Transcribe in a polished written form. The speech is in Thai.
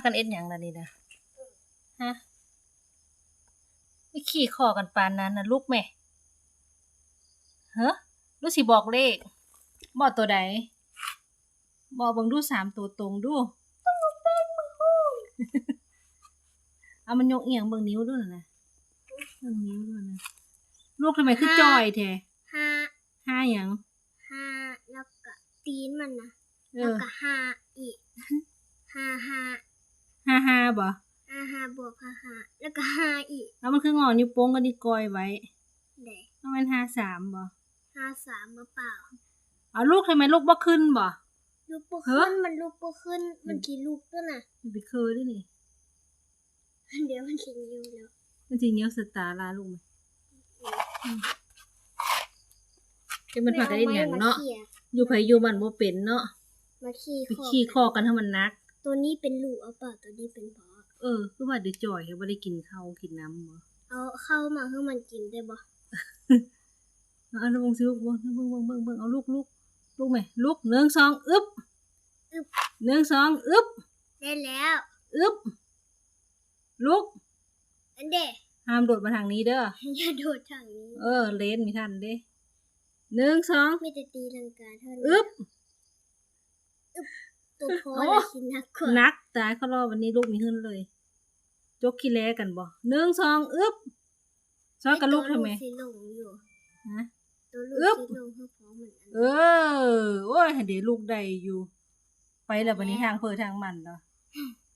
กันเอ็ดหยังล่ะนี่นะฮะไม่ขี่คอกันปานนั้นนะลูกแม่เฮ้อลูกสิบอกเลขบอกตัวใดบอกเบิ่งดู3ตัวตรงดูเอามันยกเอียงเบิ่งนิ้วดูนั่นน่ะเบิ่งนิ้วดูนะลูกทำไมคือจ้อยแท้ห้า5หยังห้าแล้วก็ตีนมันนะ เอ แล้ว อ ก็ห้าอีกห้า55บ่ห้าบวกห้าแล้วก็ห้าอีกแล้วมันคืองอนิ้วโป้งกับนิ้วก้อยไว้เด้ต้องเป็น53บ่53บ่เปล่าเอาลูกทำไมลูกบ่ขึ้นบ่ลูกบ่ขึ้นมันลูกบ่ขึ้นมันสิลูกตัวน่ะมันไปคือด้วยนี่ เดี๋ยวมันสิอยู่แล้ว มันสิเหี่ยวสตาร์ลาลูกจะมันพากันเฮ็ดหยังเนาะอยู่ไผอยู่มันบ่เป็นเนาะมาขี่คอกันให้มันหนักตัวนี้เป็นลูกเอาเปล่าตัวนี้เป็นพ่อคือว่าเดี๋ยวจ่อยบ่ได้กินข้าวกินน้ำบ่เอาเข้ามาให้มันกินได้บ่เอาลูกสิลูกเบิ่งเอาลูกแม่ลูก1 2อึบ1 2อึบได้แล้ว อึบลูกอันเด้ห้ามโดดมาทางนี้เด้ออย่าโดดทางนี้เลนมีทันเด้1 2มีแต่ตีลังกาเท่านั้นอึบตัวพ่อน่ะสิหนักกว่า หนักตายเขารอวันนี้ลูกมีขึ้นเลยจกขี้แลกันบ่1 2อึบซ้อนกับลูกทำไมสิลงอยู่ฮะตัวลูกสิลงคือพ่อเหมือนอันโอ้ยให้เดี๋ยวลูกได้อยู่ไปแล้ววันนี้ทางเพิ่นทางมันเนาะ